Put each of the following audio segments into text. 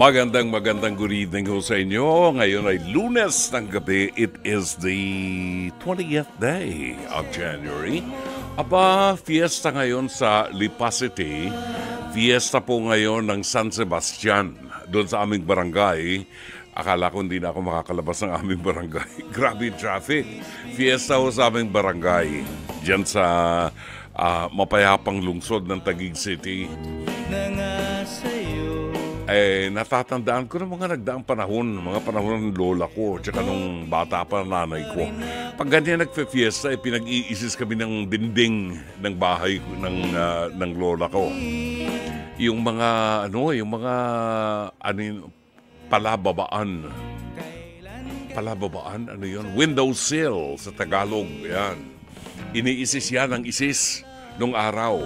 Magandang good evening ho sa inyo. Ngayon ay Lunes ng gabi. It is the 20th day of January. Aba, fiesta ngayon sa Lipa City. Fiesta po ngayon ng San Sebastian. Doon sa aming barangay. Akala ko hindi na ako makakalabas ng aming barangay. Grabe yung traffic. Fiesta ho sa aming barangay. Diyan sa mapayapang lungsod ng Taguig City. Natatandaan ko ng mga nagdaang panahon, mga panahon ng lola ko, tsaka nung bata pa nanay ko. Pag ganyan nagfe-fiesta, pinag-iisis kami ng dinding ng bahay ng lola ko. Yung mga, palababaan. Palababaan, ano yun? Windowsill sa Tagalog, yan. Iniisis yan ang isis nung araw.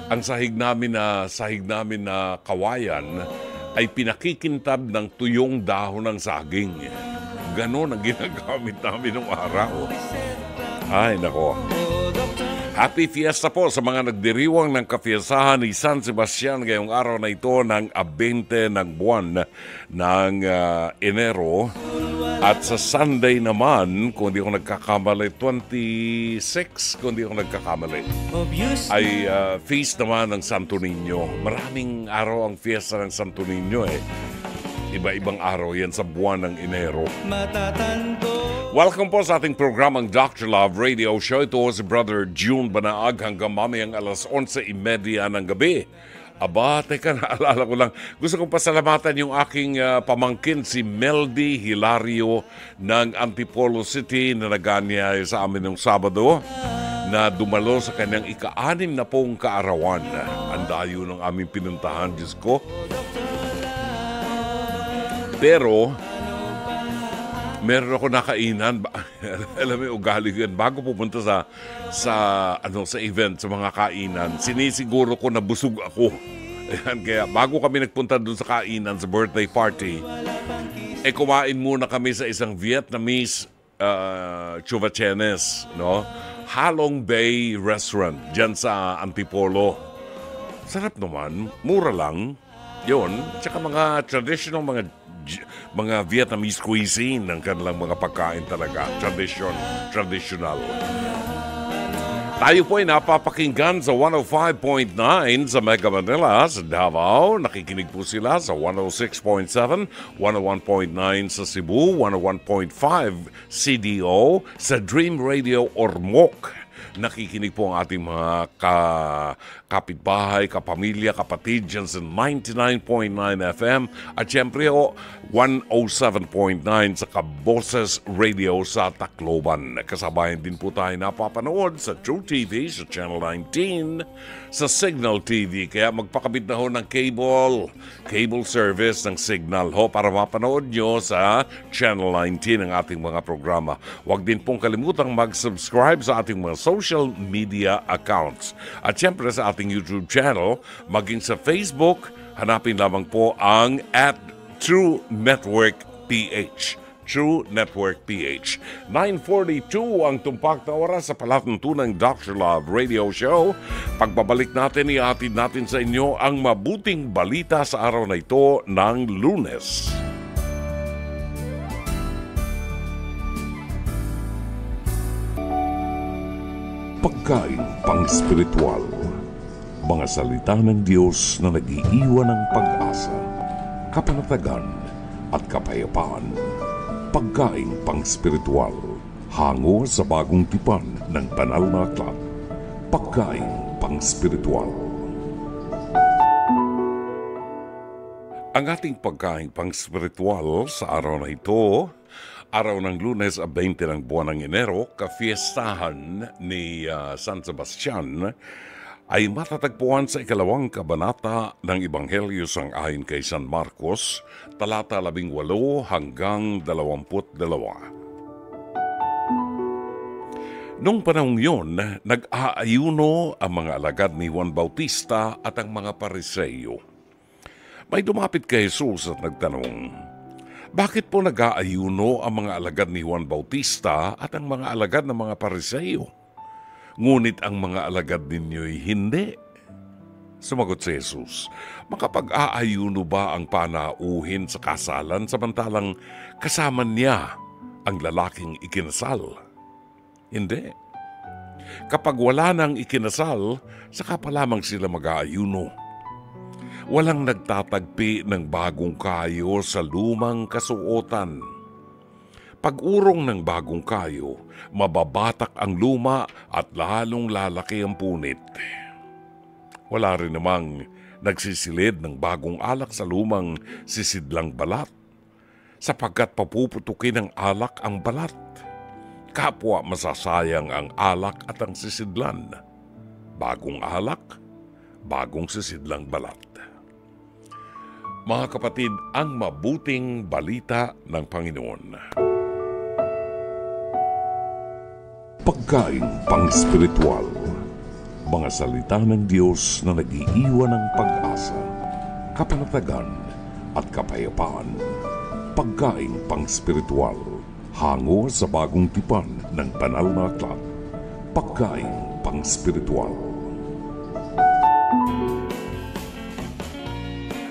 Ang sahig namin na kawayan ay pinakikintab ng tuyong dahon ng saging. Ganon ang ginagamit namin nung araw. Ay, nako. Happy Fiesta po sa mga nagdiriwang ng kafiestahan ni San Sebastian ngayong araw na ito ng 20 ng buwan ng Enero. At sa Sunday naman, kung di ako nagkakamali, 26, kung di ako nagkakamali, ay feast naman ng Santo Niño. Maraming araw ang fiesta ng Santo Niño eh. Iba-ibang araw yan sa buwan ng Enero. Welcome po sa ating programang Dr. Love Radio Show. Ito si Brother June Banaag hanggang mamayang alas 11:30 ng gabi. Aba, teka, naalala ko lang. Gusto kong pasalamatan yung aking pamangkin, si Meldy Hilario ng Antipolo City na naganyay sa amin ng Sabado na dumalo sa kanyang ika-6 na pong kaarawan. Ang dayo ng aming pinuntahan, Diyos ko. Pero, meron ako nakainan. Alam mo, ugali ko yan. Bago pupunta sa event, sa mga kainan, sinisiguro ko na busog ako. Ayan, kaya bago kami nagpunta doon sa kainan, sa birthday party, kumain muna kami sa isang Vietnamese chuvachenes, no? Halong Bay Restaurant, dyan sa Antipolo. Sarap naman, mura lang. Yun, tsaka mga traditional, mga Vietnamese cuisine ng kanilang mga pagkain talaga. Traditional. Tayo po ay napapakinggan sa 105.9 sa Mega Manila, sa Davao. Nakikinig po sila sa 106.7, 101.9 sa Cebu, 101.5 CDO, sa Dream Radio Ormoc. Nakikinig po ang ating mga kapitbahay, kapamilya, kapatid dyan sa 99.9 FM at syempre 107.9 sa Kaboses Radio sa Tacloban. Kasabayan din po tayo napapanood sa True TV sa Channel 19, sa Signal TV. Kaya magpakabit na ho ng cable service ng Signal ho para mapanood nyo sa Channel 19 ang ating mga programa. Huwag din pong kalimutang mag-subscribe sa ating mga social media accounts. At syempre sa ating YouTube channel, maging sa Facebook, hanapin lamang po ang @TrueNetworkPH. True Network PH. 9:42 ang tumpak na oras sa palatuntunang Dr. Love Radio Show. Pagbabalik natin, ihatid natin sa inyo ang mabuting balita sa araw na ito ng Lunes. Pagkain pang-spiritual. Mga salita ng Diyos na nag-iiwan ng pag-asa, kapanatagan at kapayapaan. Pagkain pang-spiritual. Hango sa bagong tipan ng banal na aklat. Pagkain pang-spiritual. Ang ating pagkain pang-spiritual sa araw na ito, araw ng Lunes, 20 ng buwan ng Enero, kafiestahan ni San Sebastian, ay matatagpuan sa ikalawang kabanata ng Ebanghelyo sang-ayon kay San Marcos, talata 18 hanggang 22. Noong panahong yun, nag-aayuno ang mga alagad ni Juan Bautista at ang mga Pariseyo. May dumapit kay Jesus at nagtanong, bakit po nag-aayuno ang mga alagad ni Juan Bautista at ang mga alagad ng mga Pariseyo? Ngunit ang mga alagad ninyo'y hindi. Sumagot si Jesus, makapag-aayuno ba ang panauhin sa kasalan samantalang kasama niya ang lalaking ikinasal? Hindi. Kapag wala nang ikinasal, saka pa lamang sila mag-aayuno. Walang nagtatagpi ng bagong kayo sa lumang kasuotan. Pag-urong ng bagong kayo, mababatak ang luma at lalong lalaki ang punit. Wala rin namang nagsisilid ng bagong alak sa lumang sisidlang balat, sapagkat papuputukin ng alak ang balat. Kapwa masasayang ang alak at ang sisidlan. Bagong alak, bagong sisidlang balat. Mga kapatid, ang mabuting balita ng Panginoon. Pagkaing pang-spiritual. Mga salita ng Diyos na nag-iiwan ng pag-asa, kapanatagan at kapayapaan. Pagkaing pang-spiritual. Hango sa bagong tipan ng banal na aklat. Pagkaing pang-spiritual.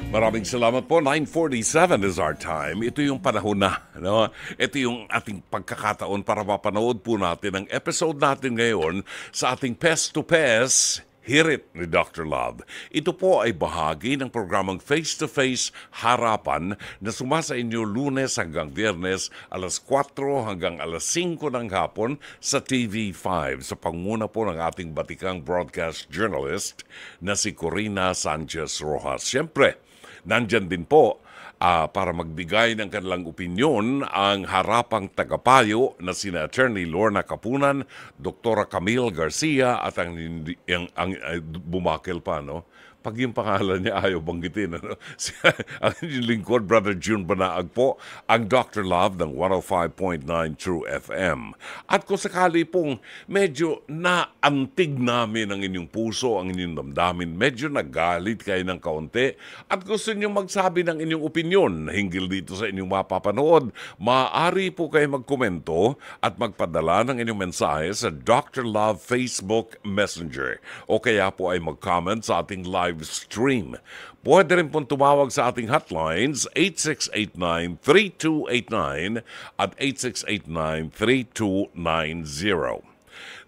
Maraming salamat po. 9:47 is our time. Ito yung panahon na. No? Ito yung ating pagkakataon para mapanood po natin ang episode natin ngayon sa ating Pest to Pest, Hear It ni Dr. Love. Ito po ay bahagi ng programang Face-to-Face Harapan na sumasa inyo Lunes hanggang Biyernes, alas 4 hanggang alas 5 ng hapon sa TV5 sa panguna po ng ating batikang broadcast journalist na si Corina Sanchez Rojas. Siyempre, nandyan din po para magbigay ng kanilang opinyon ang harapang tagapayo na sina Attorney Lorna Kapunan, Dr. Camille Garcia at ang bumakil pa, no? Pag yung pangalan niya ayaw banggitin, ano? Ang lingkod, Brother June Banaag po, ang Dr. Love ng 105.9 True FM. At kung sakali pong medyo naantig namin ang inyong puso, ang inyong damdamin, medyo nagalit kayo ng kaunti, at gusto niyo magsabi ng inyong opinyon hinggil dito sa inyong mapapanood, maaari po kayo magkomento at magpadala ng inyong mensahe sa Dr. Love Facebook Messenger o kaya po ay mag-comment sa ating live stream. Pwede rin pong tumawag sa ating hotlines 8689-3289 at 8689-3290.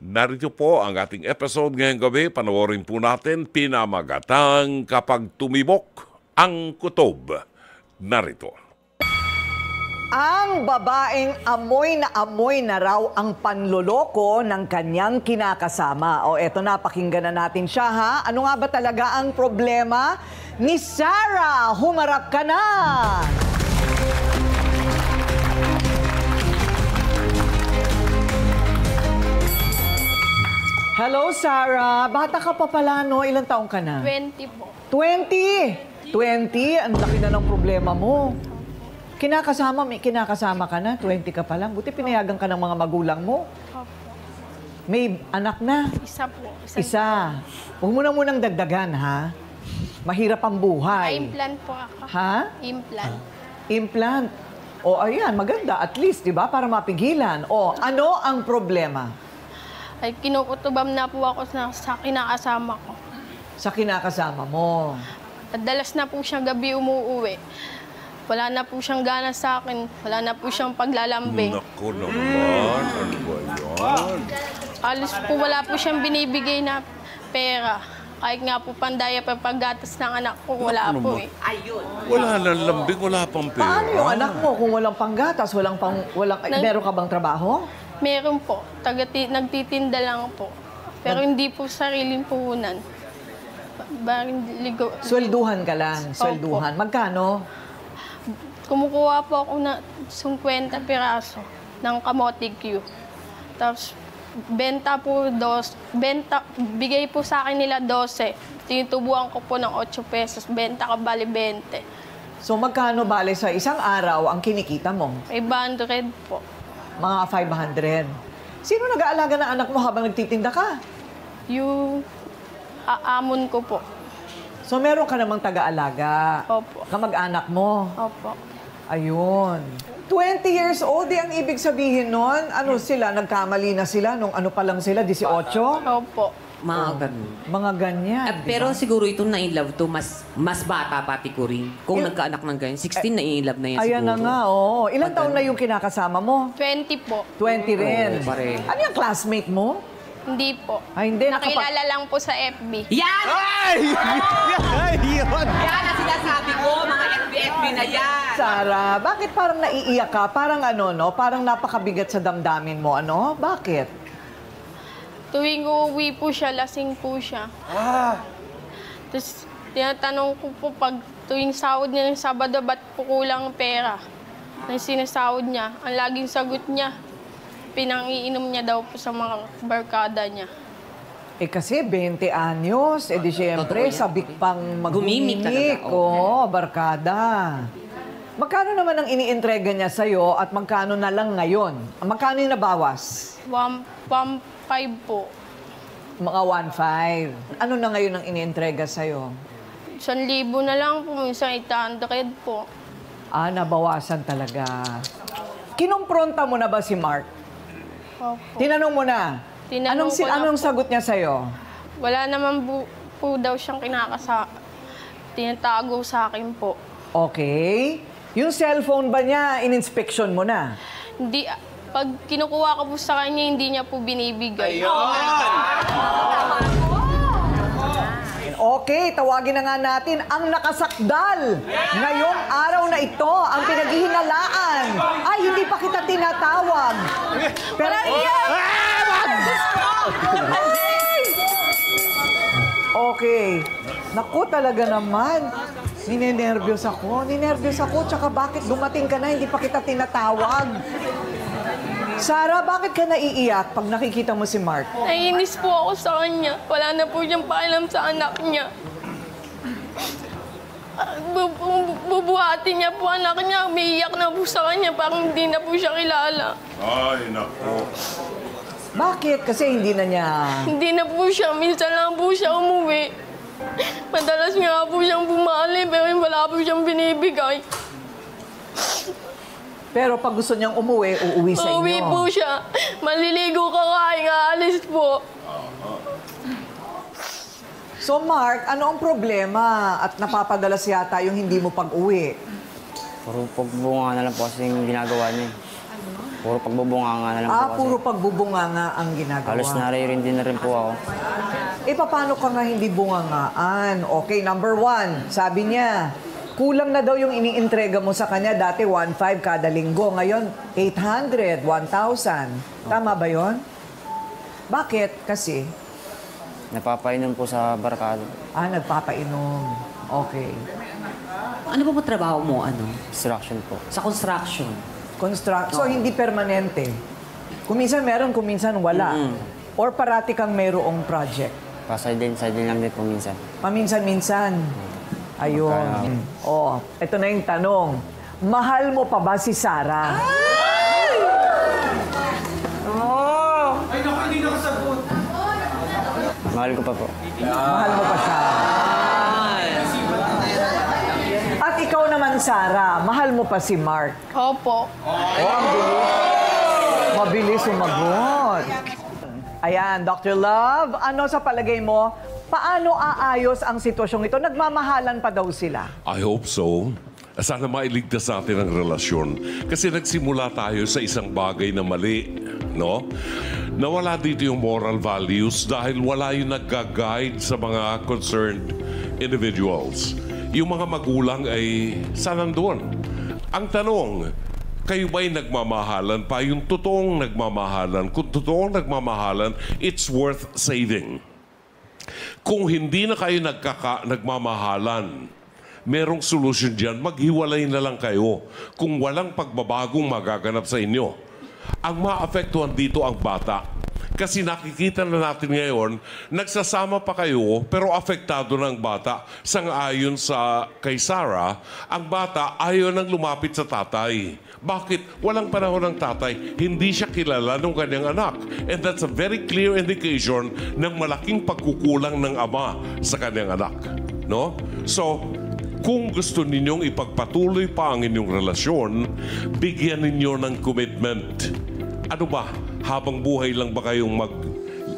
Narito po ang ating episode ngayong gabi. Panoorin po natin pinamagatang Kapag Tumibok ang Kutob. Narito. Ang babaeng amoy na raw ang panloloko ng kanyang kinakasama. O eto na, pakinggan na natin siya ha. Ano nga ba talaga ang problema ni Sarah? Humarap ka na! Hello, Sarah. Bata ka pa pala, no? Ilang taong ka na? 20 po. 20? 20? Ang laki na ng problema mo. May kinakasama ka na, 20 ka pa lang. Buti pinayagan ka ng mga magulang mo. Opo. May anak na. Isa po. Isa. Huwag mo na munang dagdagan, ha? Mahirap ang buhay. Implant po ako. Ha? Implant. Implant. O, ayan, maganda. At least, di ba? Para mapigilan. O, ano ang problema? Ay, kinukutubam na po ako sa kinakasama ko. Sa kinakasama mo. Dalas na po siyang gabi umuuwi. Wala na po siyang gana sa akin. Wala na po siyang paglalambing. Naku naman, ano ba yan? Alos po wala po siyang binibigay na pera. Kahit nga po pandaya pa paggatas ng anak ko, wala po eh. Wala nang lambing, wala pang pera. Paano yung anak mo kung walang panggatas, meron ka bang trabaho? Meron po. Nagtitinda lang po. Pero hindi po sariling puhunan. Swelduhan ka lang, swelduhan. Magkano? Kumukuha po ako ng 50 piraso ng kamote Q. Tapos, bigay po sa akin nila 12. Tinutubuan ko po ng 8 pesos. Benta ka bali 20. So, magkano bale sa isang araw ang kinikita mo? 500 po. Mga 500. Sino nag-aalaga ng anak mo habang nagtitinda ka? Yung aamon ko po. So, meron ka namang taga-alaga. Opo. Kamag-anak mo. Opo. Ayun. 20 years old, ang ibig sabihin nun, ano sila, nagkamali na sila nung ano pa lang sila, 18? Opo. Mga ganun. Mga ganyan. Pero siguro itong na-in-love to, mas bata pati ko rin. Kung nagkaanak ng ganyan, 16 na-in-love na yan Ayan siguro. na nga, oo. Ilang taon na yung kinakasama mo? 20 po. 20 rin. Oo, pare. Ano yung classmate mo? Hindi po. Ay, hindi. Nakilala lang po sa FB. Yan! Ay! Yun! Yan ang sinasabi ko, mga FB na yan! Sarah, bakit parang naiiyak ka? Parang ano, no? Parang napakabigat sa damdamin mo, ano? Bakit? Tuwing uuwi po siya, lasing po siya. Tapos tinatanong ko po pag tuwing sahod niya ng Sabado, ba't po kulang ang pera na sinasahod niya? Ang laging sagot niya, pinang-iinom niya daw po sa mga barkada niya. Eh kasi 20 anyos, eh di syempre, Totoo yan. sabik pang Gumimik magmimik. talaga, Oo, barkada. Magkano naman ang iniintrega niya sa'yo at magkano na lang ngayon? Magkano yung nabawas? 1.5 po. Mga 1.5. Ano na ngayon ang iniintrega sa'yo? 1,000 na lang po, minsan 800 po. Ah, nabawasan talaga. Kinumpronta mo na ba si Mark? Opo. Tinanong mo na? Tinanong ko na Anong po. sagot niya sa'yo? Wala naman po daw siyang tinatago sa akin po. Okay. Yung cellphone ba niya, in-inspection mo na? Hindi, pag kinukuha ko po sa kanya, hindi niya po binibigay. Okay, tawagin na nga natin ang nakasakdal. Ngayong araw na ito, ang pinaghihinalaan. Ay, hindi pa kita tinatawag. Pero okay. Naku, talaga naman. Ninenervyos ako. Tsaka bakit dumating ka na, hindi pa kita tinatawag? Sarah, bakit ka naiiyak pag nakikita mo si Mark? Naiinis po ako sa kanya. Wala na po siyang paalam sa anak niya. Bubuhatin niya po anak niya. Umiiyak na po sa kanya. Parang hindi na po siya kilala. Ay, nako. Bakit? Kasi hindi na niya... Hindi na po siya. Minsan lang po siya umuwi. Madalas nga po siyang bumali pero wala po siyang binibigay. Pero pag gusto niyang umuwi, uuwi sa inyo. Uuwi po siya. Maliligo ka kain, aalis po. So Mark, ano ang problema at napapadalas yata yung hindi mo pag-uwi? Puro pagbubunga na lang po kasi yung ginagawa niya. Puro pagbubunga na lang po kasi. Puro pagbubunganga ang ginagawa. Halos naririnig din na rin po ako. Eh, paano ka nga hindi bungangaan? Okay, number 1, sabi niya, kulang na daw yung iniintrega mo sa kanya. Dati 1.5 kada linggo. Ngayon, 800, 1,000. Tama ba yon? Bakit? Kasi, Napapainom po sa barkada. nagpapainom. Okay. Ano ba trabaho mo, ano? Distraction po. Sa construction. So, hindi permanente. Kung minsan meron, kung minsan wala. Or parati kang mayroong project. Side din lang din po minsan. Paminsan-minsan. Ayun. Oh, ito na yung tanong. Mahal mo pa ba si Sarah? Mahal ko pa po. Mahal mo pa siya. At ikaw naman, Sarah, mahal mo pa si Mark. Opo. Oh, ang bilis. Mabilis sumagot. Ayan, Dr. Love, ano sa palagay mo, paano aayos ang sitwasyong ito? Nagmamahalan pa daw sila. I hope so. Sana mailigtas natin ang relasyon. Kasi nagsimula tayo sa isang bagay na mali, no? Nawala dito yung moral values dahil wala yung nagga-guide sa mga concerned individuals. Yung mga magulang ay saan nandun? Ang tanong, kayo ba'y nagmamahalan pa? Yung totoong nagmamahalan. Kung totoong nagmamahalan, it's worth saving. Kung hindi na kayo nagmamahalan, merong solusyon dyan, maghiwalay na lang kayo kung walang pagbabagong magaganap sa inyo. Ang maapektuhan dito ang bata. Kasi nakikita na natin ngayon, nagsasama pa kayo pero apektado ng bata. Sang-ayon kay Sarah, ang bata ayaw nang lumapit sa tatay. Bakit? Walang panahon ng tatay. Hindi siya kilala ng kanyang anak. And that's a very clear indication ng malaking pagkukulang ng ama sa kanyang anak. No? So, Kung gusto ninyong ipagpatuloy pa ang inyong relasyon, bigyan ninyo ng commitment. Ano ba? Habang buhay lang ba kayong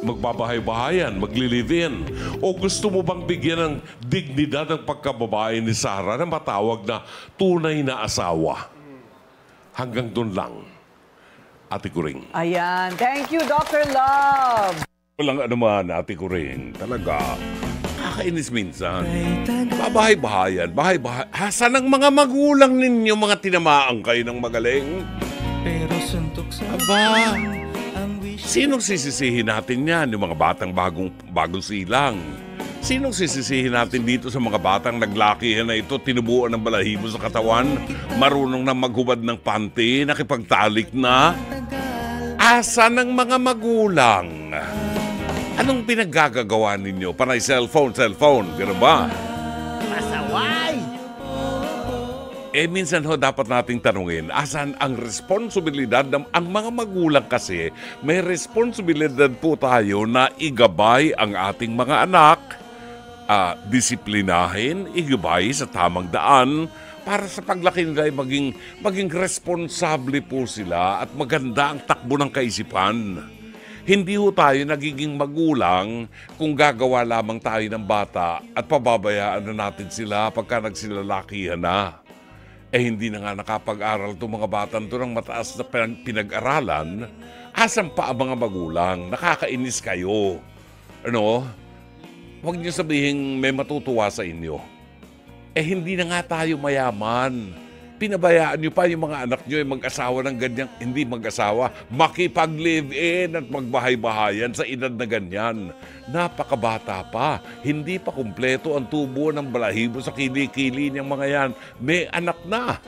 magbabahay-bahayan, magli-live-in? O gusto mo bang bigyan ng dignidad ng pagkababae ni Sarah na matawag na tunay na asawa? Hanggang doon lang. Ate Kuring. Ayan. Thank you, Dr. Love. Walang anuman, Ate Kuring. Talaga. Kakainis minsan. Babahay-bahayan. Hasan ang mga magulang ninyo, mga tinamaan kayo ng magaling? Aba, sinong sisisihin natin yan? Yung mga batang bagong silang. Sinong sisisihin natin dito sa mga batang naglakihan na ito, tinubuan ng balahibo sa katawan, marunong na maghubad ng panty, nakipagtalik na? Asan ang mga magulang? Anong pinaggagawa ninyo? Panay cellphone, gano'n ba? Pasaway! Minsan ho dapat nating tanungin, asan ang responsibilidad ang mga magulang kasi, may responsibilidad po tayo na igabay ang ating mga anak, disiplinahin, igabay sa tamang daan para sa paglaki nila ay maging responsable po sila at maganda ang takbo ng kaisipan. Hindi ho tayo nagiging magulang kung gagawa lamang tayo ng bata at pababayaan na natin sila pagka nagsilalakihan na. Hindi na nga nakapag-aral itong mga batang ito ng mataas na pinag-aralan. Asan pa ang mga magulang? Nakakainis kayo. Ano? Huwag niyo sabihin may matutuwa sa inyo. Hindi na nga tayo mayaman. Pinabayaan niyo pa yung mga anak niyo ay mag-asawa ng ganyan. Hindi mag-asawa, makipag-live-in at magbahay-bahayan sa edad na ganyan. Napakabata pa. Hindi pa kumpleto ang tubo ng balahibo sa kili-kili niyang mga yan. May anak na.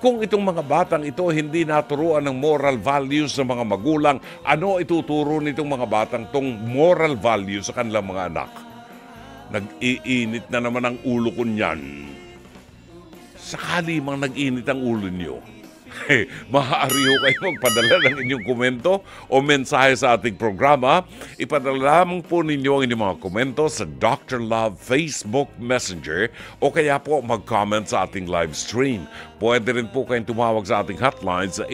Kung itong mga batang ito hindi naturuan ng moral values sa mga magulang, ano ituturo nitong mga batang tong moral values sa kanilang mga anak? Nag-iinit na naman ang ulo ko niyan. Sakali mang nag-init ang ulo niyo, maaari ho kayo magpadala ng inyong komento o mensahe sa ating programa. Ipadala lamang po ninyo ang inyong mga komento sa Dr. Love Facebook Messenger o kaya po mag-comment sa ating live stream. Pwede rin po kayong tumawag sa ating hotline sa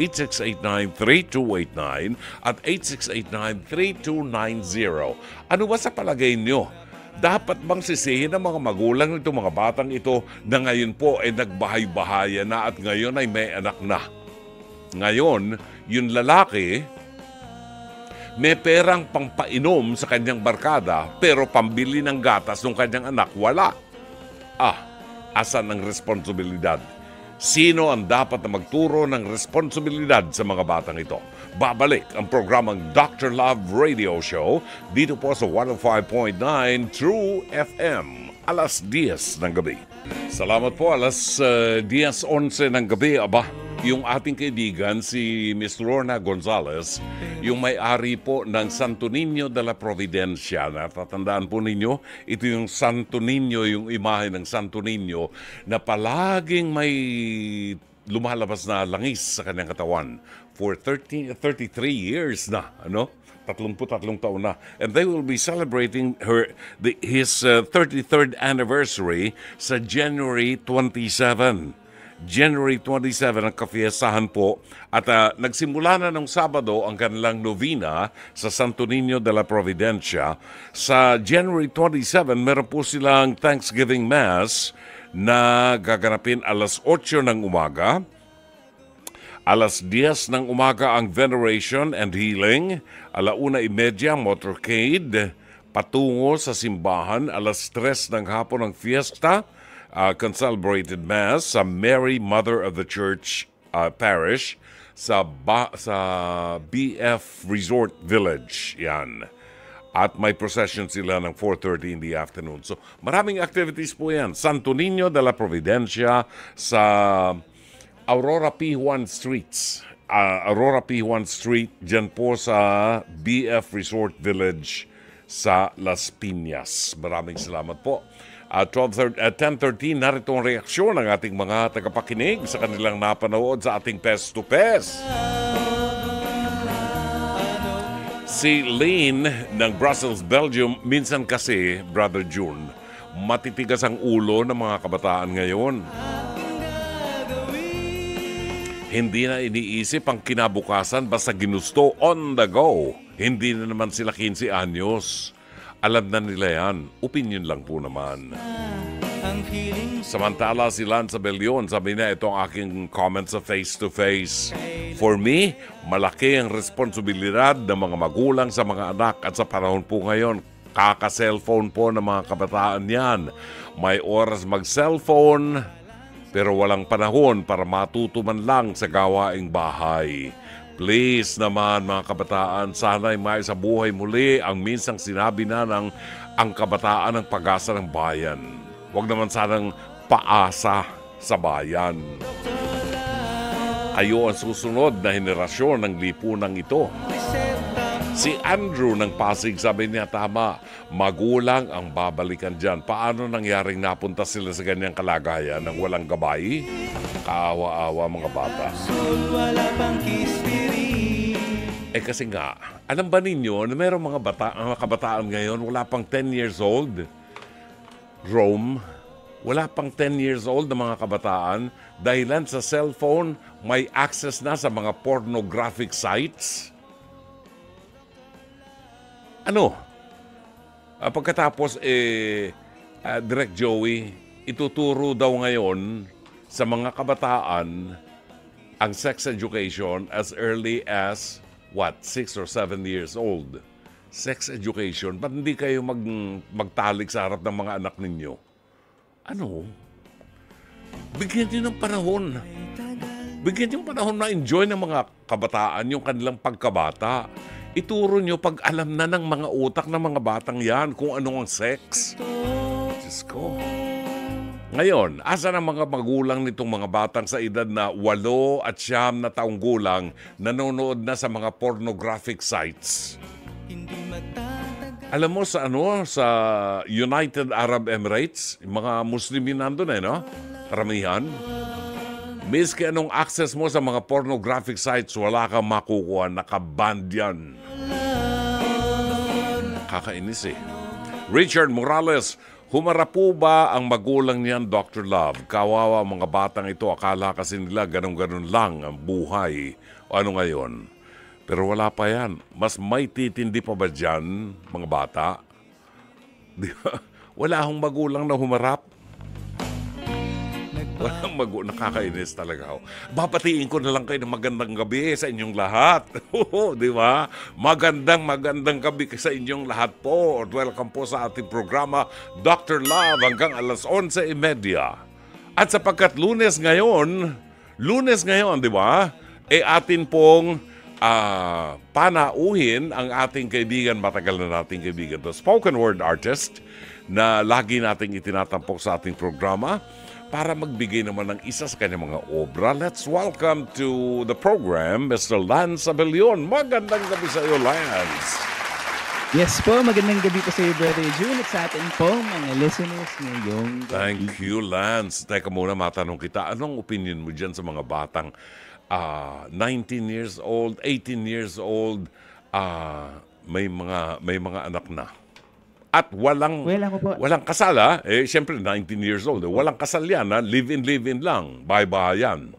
8689-3289 at 8689-3290. Ano ba sa palagay niyo? Dapat bang sisihin ng mga magulang nitong mga batang ito na ngayon po ay nagbahay-bahaya na at ngayon ay may anak na? Ngayon, yung lalaki, may perang pangpainom sa kanyang barkada pero pambili ng gatas ng kanyang anak, wala. Asan ang responsibilidad? Sino ang dapat na magturo ng responsibilidad sa mga batang ito? Babalik ang programang Dr. Love Radio Show dito po sa 105.9 True FM, alas 10 ng gabi. Salamat po, alas 10:11 ng gabi. Yung ating kaibigan, si Miss Lorna Gonzalez, yung may-ari po ng Santo Niño de la Providencia. Natatandaan po ninyo, ito yung Santo Niño, yung imahe ng Santo Niño na palaging may lumalabas na langis sa kanyang katawan for 33 years na, 33 taon na. And they will be celebrating his 33rd anniversary sa January 27. January 27 ang kafiestahan po at nagsimula na ng Sabado ang kanilang novena sa Santo Niño de la Providencia. Sa January 27, meron po silang Thanksgiving Mass na gaganapin alas 8 ng umaga. Alas 10 ng umaga ang Veneration and Healing. 1:30 motorcade patungo sa simbahan. Alas 3 ng hapon ang fiesta. Concelebrated Mass sa Mary Mother of the Church Parish sa BF Resort Village. Yan. At may procession sila ng 4:30 in the afternoon. So maraming activities po yan. Santo Niño de la Providencia sa Aurora P1 Streets. Aurora P1 Street, dyan po sa BF Resort Village sa Las Piñas. Maraming salamat po. At 10:13, narito ang reaksyon ng ating mga tagapakinig sa kanilang napanood sa ating Pest to Pest. Si Lane ng Brussels, Belgium, minsan kasi, Brother June, matitigas ang ulo ng mga kabataan ngayon. Hindi na iniisip ang kinabukasan basta ginusto on the go. Hindi na naman sila 15 anyos. Alam na nila yan. Opinion lang po naman. Samantala si Lance Abellion, sabi niya, ito ang aking comment sa Face to Face. For me, malaki ang responsibilidad ng mga magulang sa mga anak at sa panahon po ngayon, kaka-cellphone po ng mga kabataan yan. May oras mag-cellphone, pero walang panahon para matuto man lang sa gawaing bahay. Please naman mga kabataan, sana'y may sa buhay muli ang minsang sinabi na ng ang kabataan ng pag-asa ng bayan. Huwag naman sanang paasa sa bayan. Kayo ang susunod na henerasyon ng lipunang ito. Si Andrew ng Pasig, sabi niya, tama, magulang ang babalikan dyan. Paano nangyaring napunta sila sa ganyang kalagayan ng walang gabay? Kaawa-awa mga bata. Kasi nga, alam ba ninyo na mayroong mga kabataan ngayon wala pang 10 years old? Rome, wala pang 10 years old na mga kabataan dahilan sa cellphone may access na sa mga pornographic sites. Pagkatapos Direk Joey, ituturo daw ngayon sa mga kabataan ang sex education as early as 6 or 7 years old. Sex education, ba't hindi kayo magtalik sa harap ng mga anak ninyo? Bigyan niyo ng panahon. Bigyan niyo ng panahon na enjoy ng mga kabataan yung kanilang pagkabata. Ituro niyo pag alam na ng mga utak ng mga batang yan kung ano ang sex. Diyos ko. Ngayon, asa ng mga magulang nitong mga batang sa edad na 8 at 9 na taong gulang nanonood na sa mga pornographic sites? Alam mo sa United Arab Emirates, yung mga Muslimin nandun karamihan. Miski anong access mo sa mga pornographic sites, wala kang makukuha, nakaband yan. Kakainis Richard Morales, humarap po ba ang magulang niyan, Dr. Love? Kawawa mga batang ito, akala kasi nila ganun-ganun lang ang buhay. O ano ngayon? Pero wala pa yan. Mas may titindi pa ba dyan, mga bata? Di ba? Wala akong magulang na humarap. Walang nakakainis talaga. Babatiin ko na lang kayo ng magandang gabi sa inyong lahat. Di ba? Magandang gabi sa inyong lahat po. Welcome po sa ating programa, Dr. Love, hanggang alas 11:30. At sapagkat Lunes ngayon, di ba? Atin pong panauhin ang ating kaibigan, matagal na nating kaibigan, the spoken word artist, na lagi nating itinatampok sa ating programa para magbigay naman ng isa sa kanyang mga obra. Let's welcome to the program, Mr. Lance Abellion. Magandang gabi sa iyo, Lance. Yes po, magandang gabi po sa iyo, Brother June, at sa atin po, mga listeners ngayong gabi. Thank you, Lance. Teka muna, matanong kita, anong opinion mo dyan sa mga batang 19 years old, 18 years old, may mga anak na? At walang kasal, siyempre 19 years old. Walang kasal yan, live-in lang, bahay-bahayan.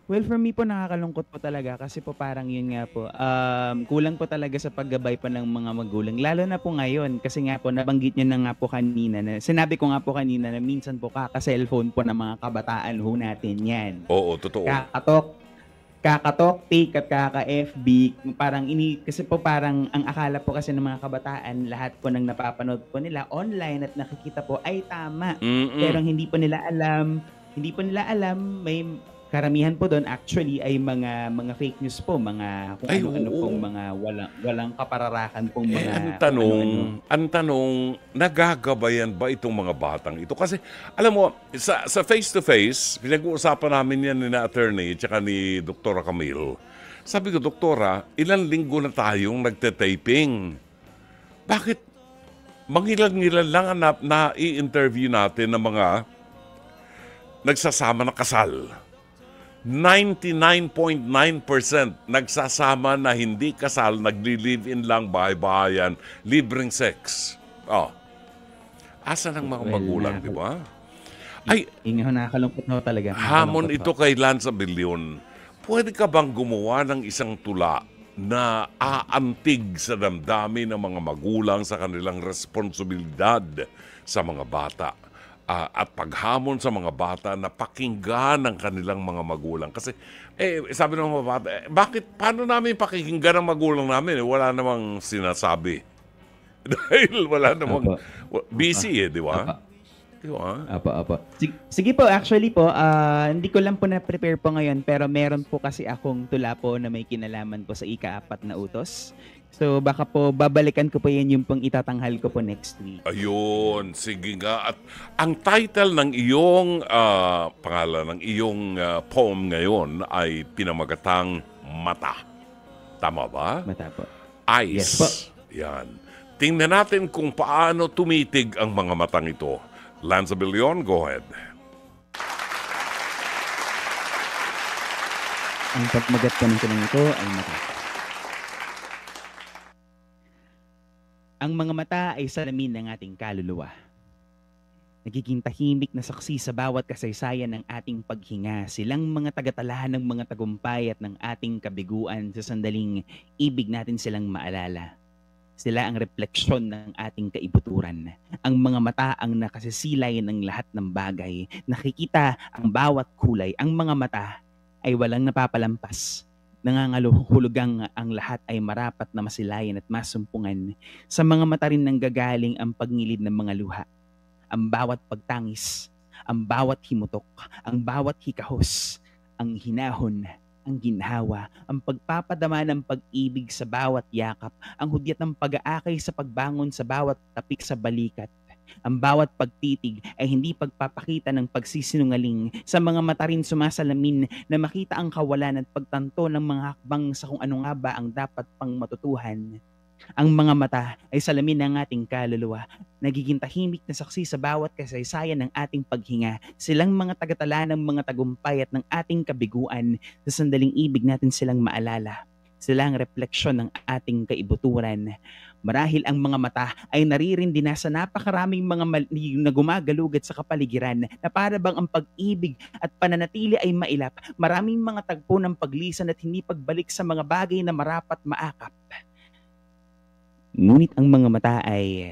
Well, for me po nakakalungkot po talaga kasi po parang yun nga po, kulang po talaga sa paggabay pa ng mga magulang. Lalo na po ngayon kasi nga po nabanggit nyo na nga po kanina, sinabi ko nga po kanina na minsan po kaka-cellphone po ng mga kabataan ho natin yan. Oo, totoo. Kakatok, take at kaka-FB, kasi po parang ang akala po kasi ng mga kabataan, lahat po ng napapanood po nila online at nakikita po ay tama. Pero hindi po nila alam, may karamihan po doon actually ay mga fake news po, mga kung ano-ano pong mga walang kapararakan pong mga ang tanong, nagagabayan ba itong mga batang ito? Kasi alam mo, sa face-to-face, pinag-uusapan namin yan ni na attorney at saka ni Dr. Camille. Sabi ko, Doktora, ilang linggo na tayong nagte-taping. Bakit mangilan-ngilan lang na i-interview natin ng mga nagsasama na kasal? 99.9% nagsasama na hindi kasal, nagli-live-in lang, bahay-bahayan, libreng sex. Asa ng mga Well, magulang, di ba? Ay, nakakalungkot na talaga. hamon Nakakalungkot ito kay Lance Abilion. Pwede ka bang gumawa ng isang tula na aantig sa damdamin ng mga magulang sa kanilang responsibilidad sa mga bata? At paghamon sa mga bata na pakinggan ng kanilang mga magulang. Kasi, sabi ng mga bata, paano namin pakinggan ng magulang namin? Wala namang sinasabi. Dahil wala namang, busy di ba? Di ba? Apo. Sige po, actually po, hindi ko lang po na-prepare po ngayon, pero meron po kasi akong tula po na may kinalaman po sa ika-4 na utos. So baka po babalikan ko po yan yung pang itatanghal ko po next week. Ayun, sige nga. At ang title ng iyong pangalan ng iyong poem ngayon ay pinamagatang Mata. Tama ba? Mata po. Eyes. Yes po. Yan. Tingnan natin kung paano tumitig ang mga matang ito. Lance Abilion, go ahead. Ang pagmagat po ng tanong ito ay mata. Ang mga mata ay salamin ng ating kaluluwa. Nagiging tahimik na saksi sa bawat kasaysayan ng ating paghinga. Silang mga tagatala ng mga tagumpay at ng ating kabiguan sa sandaling ibig natin silang maalala. Sila ang refleksyon ng ating kaibuturan. Ang mga mata ang nakasisilay ng lahat ng bagay. Nakikita ang bawat kulay. Ang mga mata ay walang napapalampas. Nangangaluhulugang ang lahat ay marapat na masilayan at masumpungan. Sa mga mata rin nanggagaling ang pagngilid ng mga luha. Ang bawat pagtangis, ang bawat himutok, ang bawat hikahos, ang hinahon, ang ginhawa, ang pagpapadama ng pag-ibig sa bawat yakap, ang hudyat ng pag-aakay sa pagbangon sa bawat tapik sa balikat. Ang bawat pagtitig ay hindi pagpapakita ng pagsisinungaling. Sa mga mata rin sumasalamin na makita ang kawalan at pagtanto ng mga hakbang sa kung ano nga ba ang dapat pang matutuhan. Ang mga mata ay salamin ng ating kaluluwa, nagiging tahimik na saksi sa bawat kasaysayan ng ating paghinga. Silang mga tagatala ng mga tagumpay at ng ating kabiguan. Sa sandaling ibig natin silang maalala. Sila ang refleksyon ng ating kaibuturan. Marahil ang mga mata ay naririndi na sa napakaraming mga mali na gumagalugad sa kapaligiran na para bang ang pag-ibig at pananatili ay mailap. Maraming mga tagpo ng paglisan at hindi pagbalik sa mga bagay na marapat maakap. Ngunit ang mga mata ay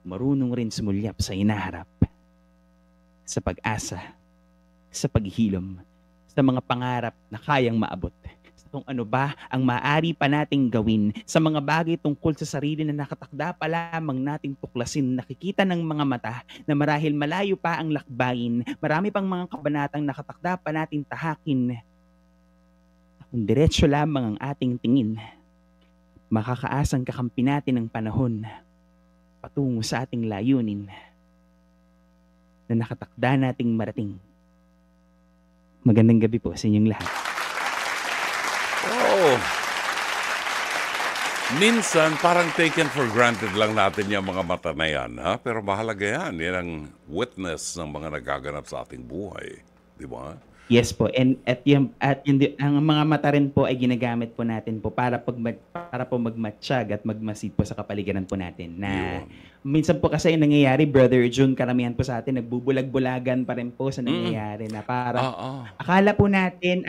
marunong rin sumulyap sa hinaharap, sa pag-asa, sa paghilom, sa mga pangarap na kayang maabot. Kung ano ba ang maaari pa nating gawin sa mga bagay tungkol sa sarili na nakatakda pa lamang nating tuklasin. Nakikita ng mga mata na marahil malayo pa ang lakbayin, marami pang mga kabanatang nakatakda pa nating tahakin. Kung diretso lamang ang ating tingin, makakaasang kakampi natin ng panahon patungo sa ating layunin na nakatakda nating marating. Magandang gabi po sa inyong lahat. Oh. Minsan, parang taken for granted lang natin yung mga mata na yan, ha? Pero mahalaga yan. Yan ang witness ng mga nagaganap sa ating buhay. Di ba? Yes po. And ang mga mata rin po ay ginagamit po natin po para po magmatsyag at magmasid po sa kapaligiran po natin. Na minsan po kasi yung nangyayari, Brother June, karamihan po sa atin, nagbubulag-bulagan pa rin po sa nangyayari na para akala po natin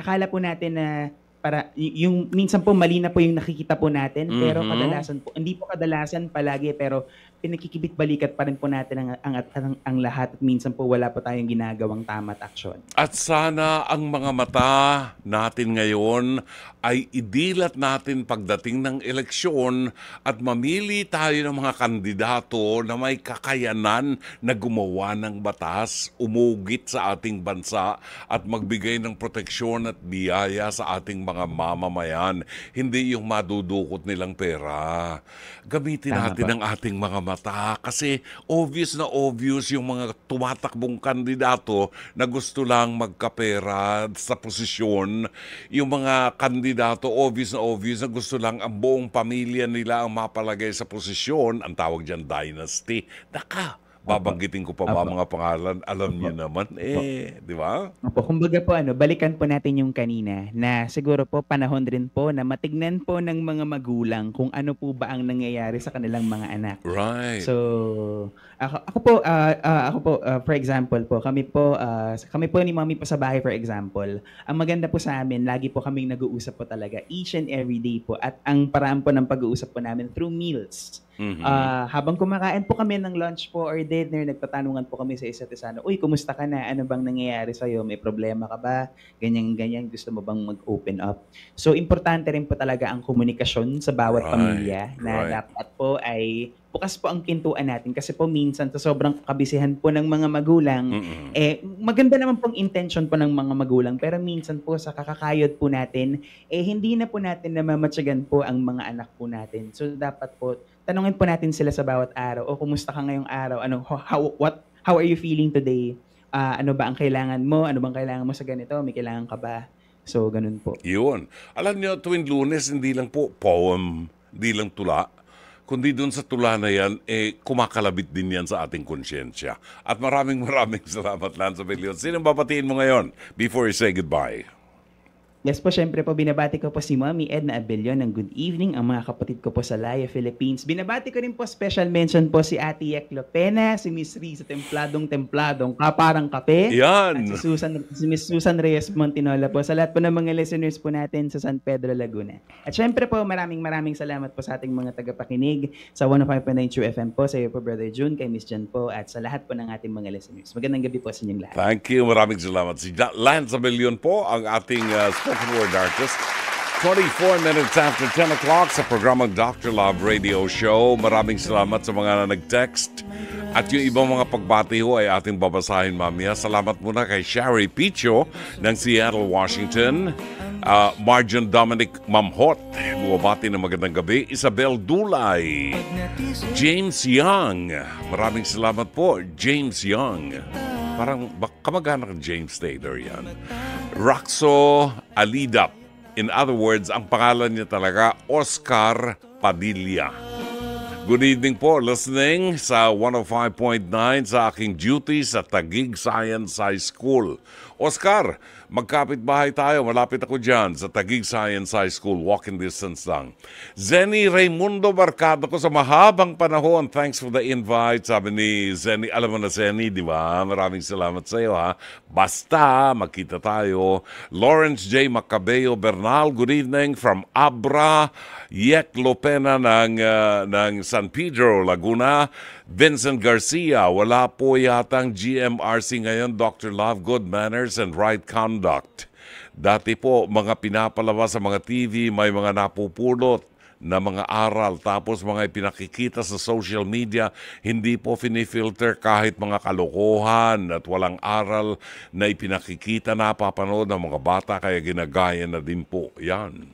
na para yung minsan po mali na po yung nakikita po natin, pero kadalasan po hindi po kadalasan palagi, pero pinakikibit balikat pa rin po natin ang lahat at minsan po wala po tayong ginagawang tama at aksyon. At sana ang mga mata natin ngayon ay idilat natin pagdating ng eleksyon at mamili tayo ng mga kandidato na may kakayanan na gumawa ng batas, umugit sa ating bansa at magbigay ng proteksyon at biyaya sa ating mga mamamayan. Hindi yung madudukot nilang pera. Gamitin natin ang ating mga mata kasi obvious na obvious yung mga tumatakbong kandidato na gusto lang magkapera sa posisyon. Yung mga kandidato obvious na gusto lang ang buong pamilya nila ang mapalagay sa posisyon. Ang tawag dyan dynasty. Naka, babanggitin ko pa ba mga pangalan? Alam niyo naman di ba? Opo, kumbaga po balikan po natin yung kanina na siguro po panahon rin po na matignan po ng mga magulang kung ano po ba ang nangyayari sa kanilang mga anak. Right. So, ako po for example po, kami po ni Mommy po sa bahay for example. Ang maganda po sa amin, lagi po kaming nag-uusap po talaga each and every day po at ang paraan po ng pag-uusap po namin through meals. Habang kumakain po kami ng lunch po or dinner, nagtatanungan po kami sa isa't isa na, uy, kumusta ka na? Ano bang nangyayari sa'yo? May problema ka ba? Ganyan, gusto mo bang mag-open up? So, importante rin po talaga ang komunikasyon sa bawat pamilya na dapat po ay bukas po ang pintuan natin kasi po minsan sa sobrang kabisihan po ng mga magulang, maganda naman pong intention po ng mga magulang pero minsan po sa kakakayod po natin, hindi na po natin namamatyagan po ang mga anak po natin. So, dapat po tanungin po natin sila sa bawat araw, o kumusta ka ngayong araw? How are you feeling today? Ano ba ang kailangan mo? Ano bang kailangan mo sa ganito? May kailangan ka ba? So, ganun po. Yun. Alam niyo, tuwing Lunes, hindi lang po poem, hindi lang tula, kundi doon sa tula na yan, kumakalabit din yan sa ating konsyensya. At maraming salamat, Lance Abellion. Sino babatiin mo ngayon before you say goodbye? Yes po, syempre po, binabati ko po si Mommy Edna Abellion ng good evening, ang mga kapatid ko po sa Laya, Philippines. Binabati ko rin po, special mention po si Ate Yek Lopena, si Miss Risa Templadong Kaparang Kape. Yan! At si Miss Susan Reyes Montinola po, sa lahat po ng mga listeners po natin sa San Pedro, Laguna. At syempre po, maraming salamat po sa ating mga tagapakinig sa 105.9 True FM po, sa iyo po, Brother June, kay Miss Jan po, at sa lahat po ng ating mga listeners. Magandang gabi po sa inyong lahat. Thank you, maraming salamat. Si Lance Abellion po, ang ating spoken word artist. 24 minutes after 10 o'clock sa programang Dr. Love Radio Show. Maraming salamat sa mga nag-text. At yung ibang mga pagbati ho ay ating babasahin mamaya. Salamat muna kay Shari Picho ng Seattle, Washington. Marjan Dominic Mamhot, bumabati ng magandang gabi. Isabel Dulay. James Young. Maraming salamat po, James Young. Parang kamag-anak James Taylor yan. Raxo Alidap. In other words, ang pangalan niya talaga, Oscar Padilla. Good evening po, listening sa 105.9 sa aking duty sa Taguig Science High School. Oscar, magkapit-bahay tayo. Malapit ako dyan sa Taguig Science High School. Walking distance lang. Zenny Raimundo Barcado ko sa mahabang panahon. Thanks for the invite. Sabi ni Zenny, alam mo na Zenny, di ba? Maraming salamat sa iyo, ha? Basta, magkita tayo. Lawrence J. Macabeo Bernal, good evening from Abra. Yek Lopena ng San Pedro, Laguna. Vincent Garcia, wala po yatang GMRC ngayon, Dr. Love, good manners and right conduct. Dati po, mga pinapalabas sa mga TV, may mga napupulot na mga aral, tapos mga ipinakikita sa social media, hindi po finifilter kahit mga kalokohan at walang aral na ipinakikita na papanood ng mga bata, kaya ginagaya na din po. Yan.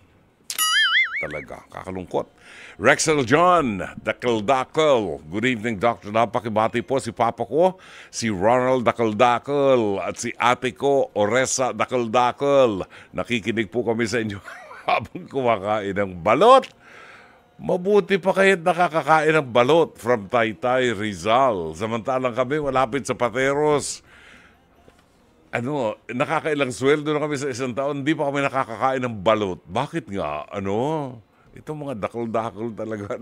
Talaga, kakalungkot. Rexel John, Dakal-Dakal. Good evening, Dr. Love. Pakibati po si Papa ko, si Ronald Dakal-Dakal, at si ate ko, Oresa Dakal-Dakal. Nakikinig po kami sa inyo habang kumakain ng balot. Mabuti pa kayo't nakakakain ng balot from Taytay, Rizal. Samantalang kami malapit sa Pateros. Nakakailang sweldo na kami sa isang taon, hindi pa kami nakakakain ng balot. Bakit nga? Itong mga dakal-dakal talaga,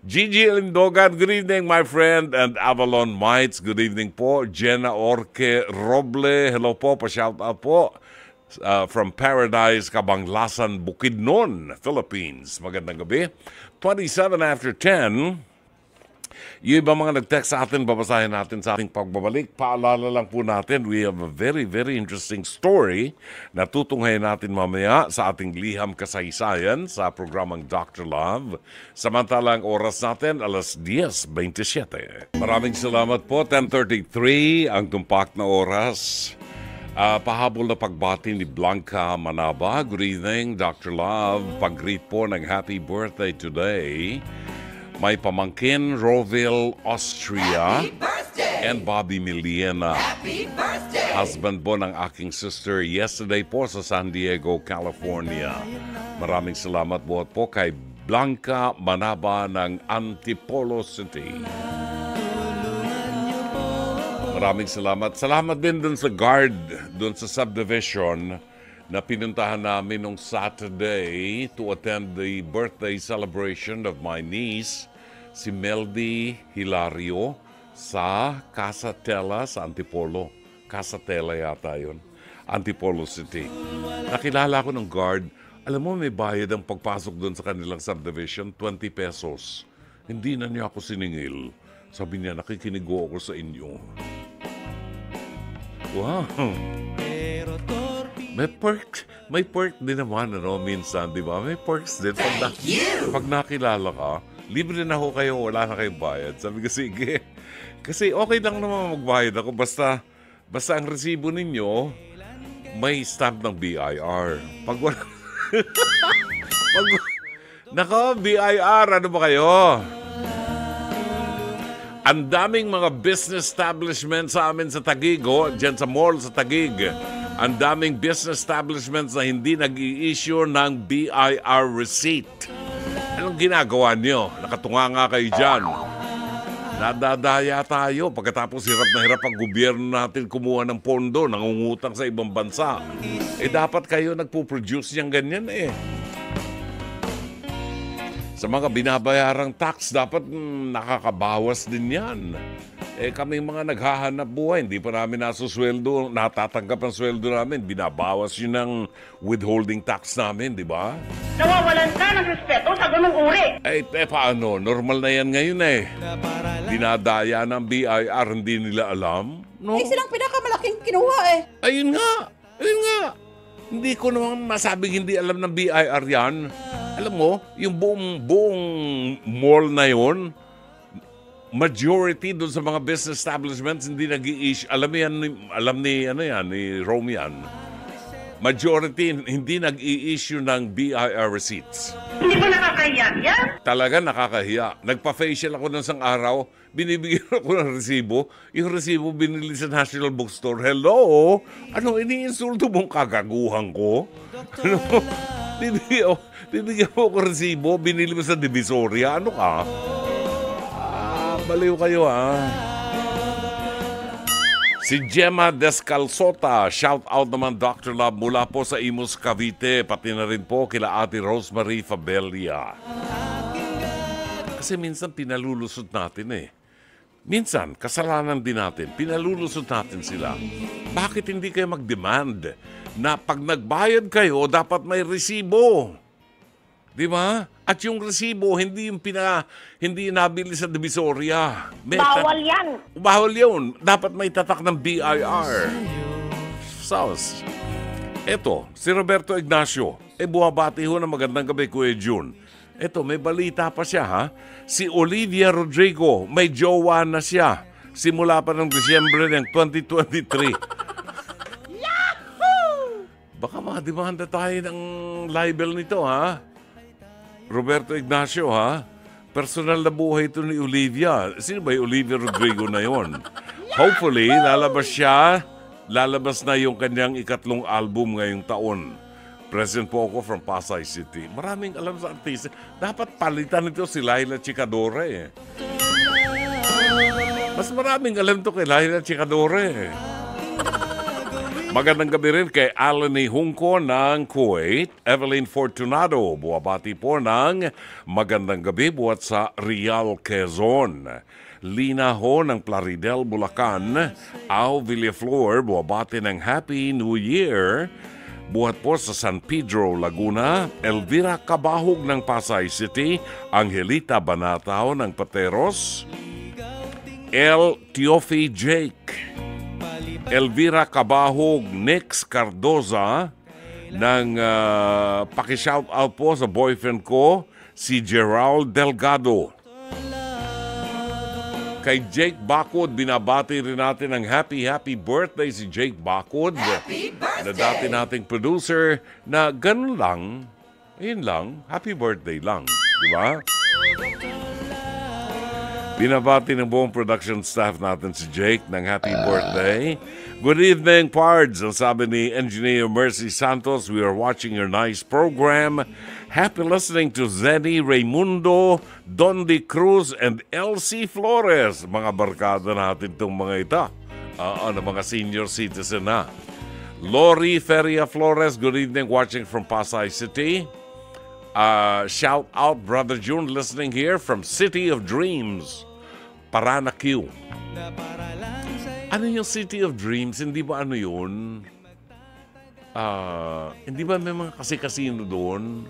Gigi Lindogan, good evening, my friend, and Avalon Mites, good evening po. Jenna Orque Roble, hello po, pa-shout out po. From Paradise, Kabanglasan, Bukidnon, Philippines. Magandang gabi. 27 after 10. Yung iba mga nag-text sa atin, babasahin natin sa ating pagbabalik. Paalala lang po natin, we have a very, very interesting story na tutunghayin natin mamaya sa ating liham kasaysayan sa programang Dr. Love. Samantalang oras natin, alas 10:27. Maraming salamat po. 10:33 ang tumpak na oras. Pahabol na pagbati ni Blanca Manaba. Good evening, Dr. Love. Pag-greet po ng happy birthday today. May pamangkin, Roville, Austria, and Bobby Miliena. Husband po ng aking sister yesterday po sa San Diego, California. Maraming salamat po kay Blanca Manaba ng Antipolo City. Maraming salamat. Salamat din dun sa guard, dun sa subdivision na pinuntahan namin nung Saturday to attend the birthday celebration of my niece, si Meldy Hilario, sa Casa Tela sa Antipolo. Casa Tela yata yun. Antipolo City. Nakilala ko ng guard. Alam mo, may bayad ang pagpasok doon sa kanilang subdivision, 20 pesos. Hindi na niya ako siningil. Sabi niya, nakikinig ako sa inyo. Wow. May perk din naman, ano, minsan, di ba? May perks din. Pag nakilala ka, libre na ako kayo, wala na kayong bayad. Sabi ko, sige. Kasi okay lang naman magbayad ako, basta ang resibo ninyo, may stamp ng BIR. Pag wala... Nako, BIR, ano ba kayo? Ang daming mga business establishments sa amin sa Taguig, dyan sa mall sa Taguig. Ang daming business establishments na hindi nag-i-issue ng BIR receipt. Anong ginagawa nyo? Nakatunga nga kayo dyan. Nadadaya tayo pagkatapos hirap na hirap ang gobyerno natin kumuha ng pondo, nangungutang sa ibang bansa. Dapat kayo nagpo-produce niyang ganyan Sa mga binabayarang tax, dapat nakakabawas din yan. Kami mga naghahanap buhay, hindi pa namin nasusweldo, natatanggap ang sweldo namin, binabawas yun ng withholding tax namin, di ba? Nawawalan ka ng respeto sa ganung uri. Paano? Normal na yan ngayon Dinadaya ng BIR, hindi nila alam. No? Silang pinakamalaking kinuha Ayun nga. Hindi ko naman masabing hindi alam ng BIR yan. Alam mo, yung buong mall na yon, majority doon sa mga business establishments hindi nag-i-issue. Alam ni Rome yan. Majority hindi nag-i-issue ng BIR receipts. Hindi ba nakakahiya yan? Talaga nakakahiya. Nagpa-facial ako ng isang araw, binibigyan ako ng resibo. Yung resibo binili sa National Bookstore. Hello? Ano, iniinsulto mong kagaguhan ko? Ano? Bibigyan mo ko resibo, binili mo sa Divisoria. Ano ka? Baliw kayo Si Gemma Descalzota, shout out naman Dr. Love mula po sa Imus, Cavite, pati na rin po kila Ate Rosemary Fabella. Kasi minsan pinalulusot natin Minsan, kasalanan din natin, pinalulusot natin sila. Bakit hindi kayo mag-demand na pag nagbayad kayo, dapat may resibo? Di ba? At yung resibo, hindi nabili sa Divisoria. Bawal yan. Bawal yun. Dapat may tatak ng BIR. Sauce. Eto, si Roberto Ignacio. Buwabati ho na magandang gabi, Kuya June. Eto, may balita pa siya, Si Olivia Rodrigo, may jowa na siya. Simula pa ng Disyembre ng 2023. Yahoo! Baka madimanda tayo ng libel nito, Roberto Ignacio, Personal na buhay ito ni Olivia. Sino ba yung Olivia Rodrigo na yon? Hopefully, lalabas na yung kanyang ikatlong album ngayong taon. Present po ako from Pasay City. Maraming alam sa artista. Dapat palitan ito si Laila Chikadore. Mas maraming alam to kay Laila Chikadore. Magandang gabi rin kay Alani Hungko ng Kuwait, Evelyn Fortunado, buwabati po ng magandang gabi buhat sa Real Quezon. Lina Ho ng Plaridel, Bulacan, Au Villaflor, buwabati ng Happy New Year. Buhat po sa San Pedro, Laguna, Elvira Cabahog ng Pasay City, Angelita Banatao ng Pateros, El Tiofi Jake, Elvira Cabahog, Nix Cardoza ng paki-shoutout po sa boyfriend ko, si Gerald Delgado. Kay Jake Bakod, binabati rin natin ng happy birthday si Jake Bakod. Happy birthday! Na dati nating producer na ganun lang, yun lang, happy birthday lang. Di ba? Binabati ng buong production staff natin si Jake ng happy birthday. Good evening, Pards. Ang sabi ni Engineer Mercy Santos, we are watching your nice program. Happy listening to Zenny Raimundo, Don De Cruz, and LC Flores. Mga barkada natin itong mga ito. Ng mga senior citizen na. Lori Feria Flores, good evening, watching from Pasay City. Shout out, Brother June, listening here from City of Dreams, Paranaque. Ano yung City of Dreams? Hindi ba ano yun? Hindi ba may mga kasi-casino doon?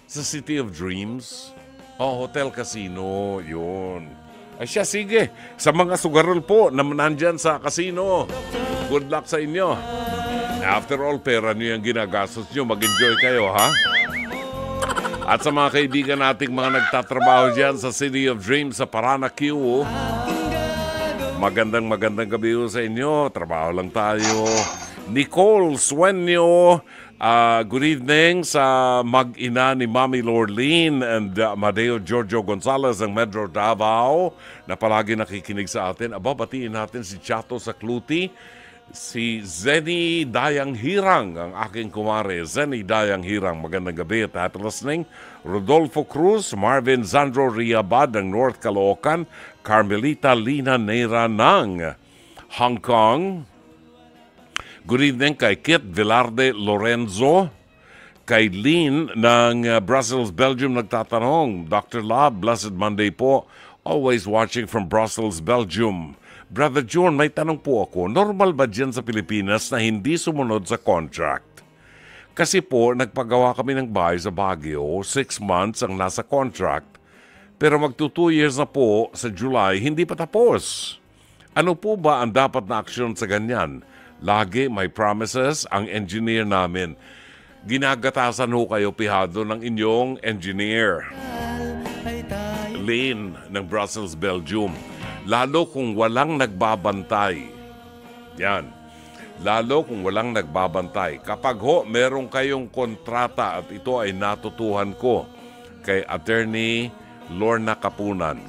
Sa City of Dreams? Hotel Casino, yun. Ay siya, sige. Sa mga sugarol po na nandyan sa casino, good luck sa inyo. After all, pera nyo yung ginagastos nyo. Mag-enjoy kayo, ha? At sa mga kaibigan nating mga nagtatrabaho dyan sa City of Dreams sa Paranaque, magandang gabi sa inyo. Trabaho lang tayo. Nicole Sueño, good evening sa mag-ina ni Mami Lorleen and Madeo Giorgio Gonzalez ng Metro Davao na palagi nakikinig sa atin. Batiin natin si Chato Sakluti, si Zenny Dayang Hirang, ang aking kumare. Zenny Dayang Hirang, magandang gabi at happy listening. Rodolfo Cruz, Marvin Zandro Riabad ng North Caloocan, Carmelita Lina Neira ng Hong Kong. Good evening kay Kit Velarde Lorenzo, kay Lynn ng Brussels, Belgium nagtatanong. Dr. Lab, blessed Monday po. Always watching from Brussels, Belgium. Brother John, may tanong po ako. Normal ba dyan sa Pilipinas na hindi sumunod sa contract? Kasi po, nagpagawa kami ng bahay sa Baguio, 6 months ang nasa contract. Pero magto 2 years na po sa July, hindi pa tapos. Ano po ba ang dapat na aksyon sa ganyan? Lagi may promises ang engineer namin. Ginagatasan ho kayo, pihado, ng inyong engineer. Lynn ng Brussels, Belgium. Lalo kung walang nagbabantay. Yan. Lalo kung walang nagbabantay. Kapag ho, meron kayong kontrata at ito ay natutuhan ko kay Attorney Lorna Kapunan.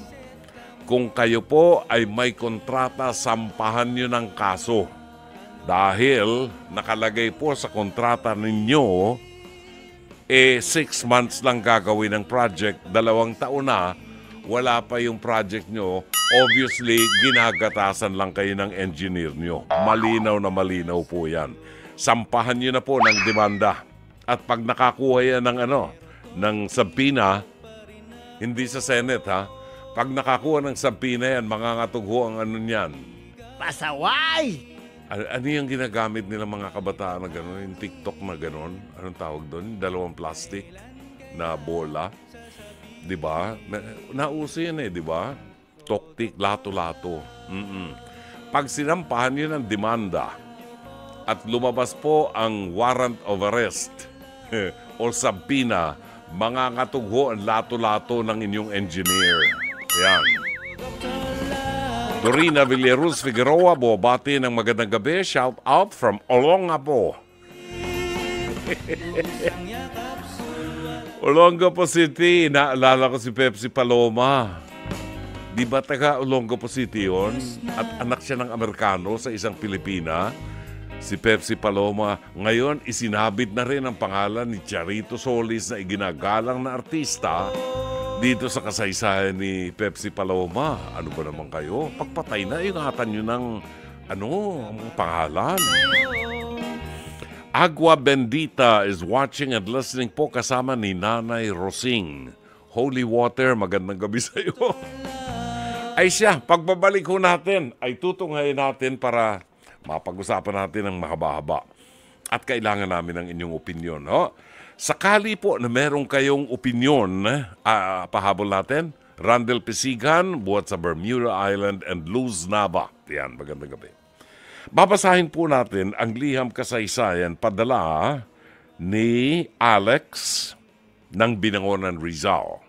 Kung kayo po ay may kontrata, sampahan nyo ng kaso. Dahil nakalagay po sa kontrata ninyo, 6 months lang gagawin ng project, 2 taon na, wala pa yung project nyo. Obviously, ginagatasan lang kayo ng engineer nyo. Malinaw na malinaw po yan. Sampahan nyo na po ng demanda. At pag nakakuha yan ng sabpina, hindi sa Senate ha, pag nakakuha ng sabpina yan, mangangatugho ang niyan. Pasaway! Ano yung ginagamit nila mga kabataan na gano'n? Yung TikTok na gano'n? Anong tawag doon? 2 plastic na bola. Diba? Nauso yan di ba? Toktik, lato-lato. Pag sinampahan nyo ng demanda at lumabas po ang warrant of arrest o sabpina, mangangatugho ang lato-lato ng inyong engineer. Yan. Dorina Villaruz Figueroa, bumabati ng magandang gabi. Shout out from Olongapo. Olongapo City. Naalala ko si Pepsi Paloma. Di ba taga Olongapo City yun? At anak siya ng Amerikano sa isang Pilipina. Si Pepsi Paloma. Ngayon, isinabit na rin ang pangalan ni Charito Solis na iginagalang na artista dito sa kasaysayan ni Pepsi Paloma. Ano ba naman kayo? Pagpatay na, ingatan nyo ng ang pangalan. Agua Bendita is watching and listening po kasama ni Nanay Rosing. Holy Water, magandang gabi sa iyo. Ay siya, pagbabalik ko natin, ay tutunghayin natin para mapag-usapan natin ng mahaba-haba. At kailangan namin ng inyong opinion. Sakali po na meron kayong opinion, pahabol natin, Randall Pisigan, buhat sa Bermuda Island and Luz Nava. Yan, magandang gabi. Babasahin po natin ang liham kasaysayan padala ni Alex ng Binangonan, Rizal.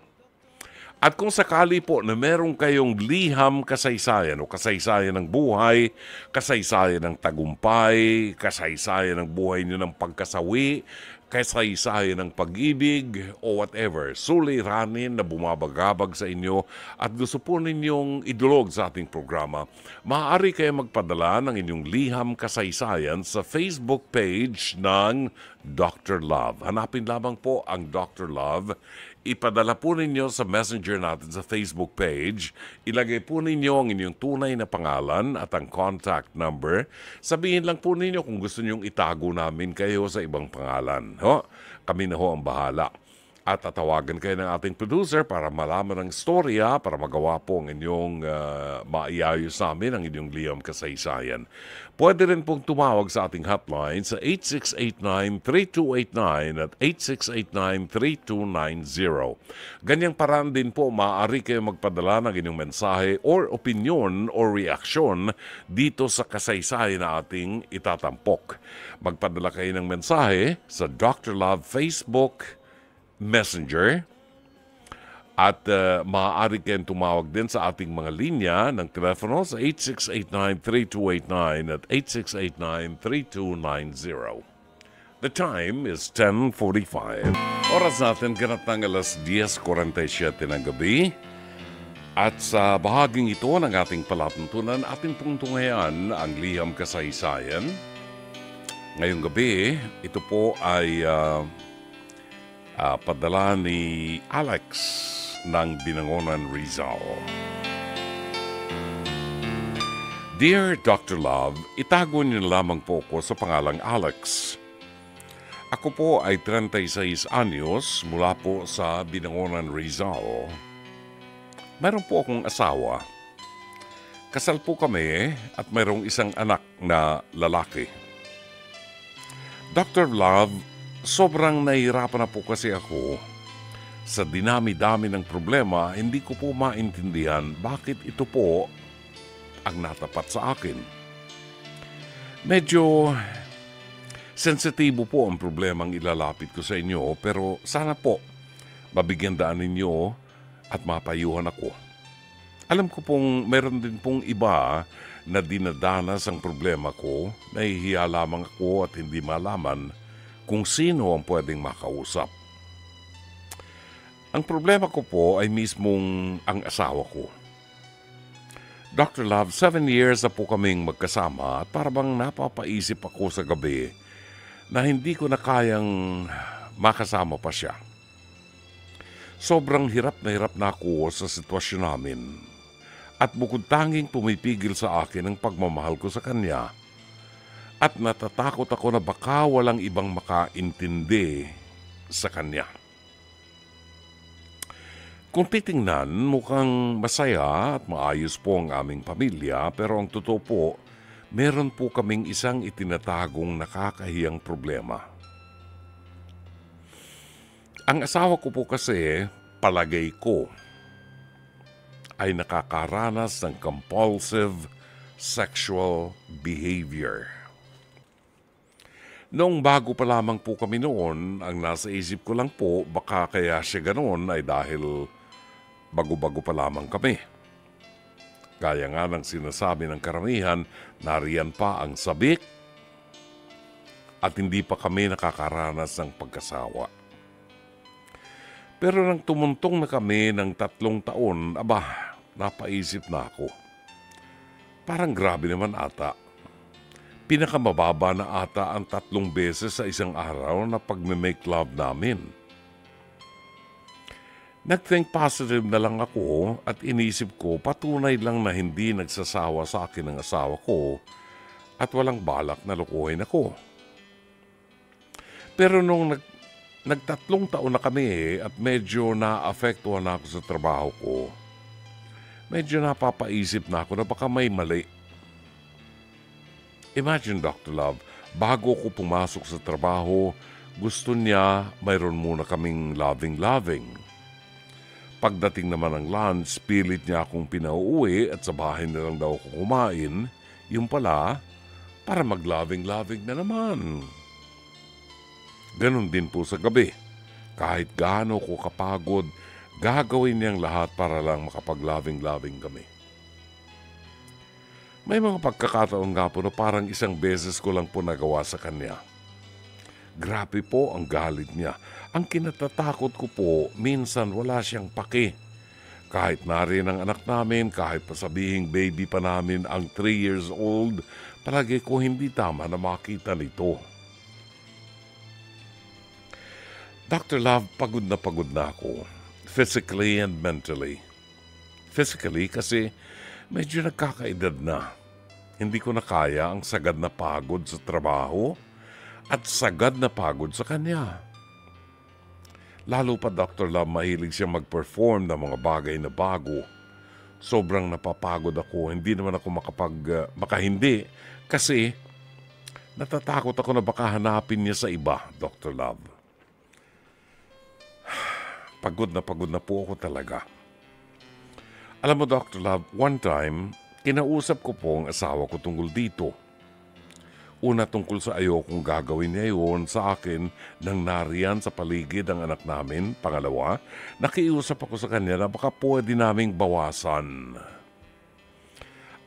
At kung sakali po na meron kayong liham kasaysayan o kasaysayan ng buhay, kasaysayan ng tagumpay, kasaysayan ng buhay nyo ng pagkasawi, kasaysayan ng pag-ibig o whatever, suliranin na bumabagabag sa inyo at gusto po ninyong idulog sa ating programa, maaari kayo magpadala ng inyong liham kasaysayan sa Facebook page ng Dr. Love. Hanapin lamang po ang Dr. Love. ipadala po ninyo sa messenger natin sa Facebook page. Ilagay po ninyo ang inyong tunay na pangalan at ang contact number. Sabihin lang po ninyo kung gusto nyong itago namin kayo sa ibang pangalan. Ho? Kami na ho ang bahala. At tatawagan kayo ng ating producer para malaman ang storya, para magawa po ang inyong maiayos namin, ang inyong liham kasaysayan. Pwede rin pong tumawag sa ating hotline sa 8689-3289 at 8689-3290. Ganyang paraan din po, maaari kayo magpadala ng inyong mensahe or opinion or reaksyon dito sa kasaysayan na ating itatampok. Magpadala kayo ng mensahe sa Dr. Love Facebook Messenger at maaari kayong tumawag din sa ating mga linya ng telepono sa 8689-3289 at 8689-3290. The time is 10:45. Oras natin ganap ng alas 10:47 ng gabi. At sa bahaging ito ng ating palatuntunan, ating pong tunghayan ang liham kasaysayan. Ngayong gabi, ito po ay padala ni Alex ng Binangonan, Rizal. Dear Dr. Love, itago niyo lamang po ko sa pangalang Alex. Ako po ay 36 anyos mula po sa Binangonan, Rizal. Mayroon po akong asawa. Kasal po kami at mayroong isang anak na lalaki. Dr. Love, sobrang nahihirapan na po kasi ako sa dinami-dami ng problema. Hindi ko po maintindihan bakit ito po ang natapat sa akin. Medyo sensitibo po ang problemang ilalapit ko sa inyo, pero sana po mabigyan daan ninyo at mapayuhan ako. Alam ko pong meron din pong iba na dinadanas ang problema ko. Nahihiya lamang ako at hindi malaman kung sino ang pwedeng makausap. Ang problema ko po ay mismong ang asawa ko. Dr. Love, 7 years na po kaming magkasama at parang napapaisip ako sa gabi na hindi ko na kayang makasama pa siya. Sobrang hirap na ako sa sitwasyon namin at bukod tanging pumipigil sa akin ang pagmamahal ko sa kanya. At natatakot ako na baka walang ibang makaintindi sa kanya. Kung titingnan, mukhang masaya at maayos po ang aming pamilya, pero ang totoo po, meron po kaming isang itinatagong nakakahiyang problema. Ang asawa ko po kasi, palagay ko, ay nakakaranas ng compulsive sexual behavior. Noong bago pa lamang po kami noon, ang nasa isip ko lang po, baka kaya siya ganoon ay dahil bago-bago pa lamang kami. Gaya nga ng sinasabi ng karamihan, nariyan pa ang sabik at hindi pa kami nakakaranas ng pagkasawa. Pero nang tumuntong na kami ng 3 taon, napaisip na ako. Parang grabe naman ata. Pinakamababa na ata ang 3 beses sa isang araw na pag-make love namin. Nag-think positive na lang ako at inisip ko patunay lang na hindi nagsasawa sa akin ang asawa ko at walang balak na lukuhin ako. Pero nung nag-3 taon na kami at medyo na-affectuhan na ako sa trabaho ko, medyo napapaisip na ako na baka may mali. Imagine, Dr. Love, bago ko pumasok sa trabaho, gusto niya mayroon muna kaming loving-loving. Pagdating naman ng lunch, pilit niya akong pinauuwi at sa bahay na lang daw ako kumain. Yung pala, para mag-loving-loving na naman. Ganon din po sa gabi. Kahit gaano ko kapagod, gagawin niyang lahat para lang makapag-loving-loving kami. May mga pagkakataon nga po na parang 1 beses ko lang po nagawa sa kanya. Grabe po ang galit niya. Ang kinatatakot ko po, minsan wala siyang pake. Kahit narin ang anak namin, kahit pasabihing baby pa namin ang 3 years old, palagi ko hindi tama na makita nito. Dr. Love, pagod na ako. Physically and mentally. Physically kasi medyo nagkakaedad na. Hindi ko na kaya ang sagad na pagod sa trabaho at sagad na pagod sa kanya. Lalo pa Dr. Love, mahilig siya mag-perform ng mga bagay na bago. Sobrang napapagod ako. Hindi naman ako makahindi kasi natatakot ako na baka hanapin niya sa iba, Dr. Love. Pagod na po ako talaga. Alam mo, Dr. Love, one time, kinausap ko po ang asawa ko tungkol dito. Una tungkol sa ayokong gagawin niya yun sa akin nang nariyan sa paligid ang anak namin. Pangalawa, nakiusap ako sa kanya na baka pwede naming bawasan.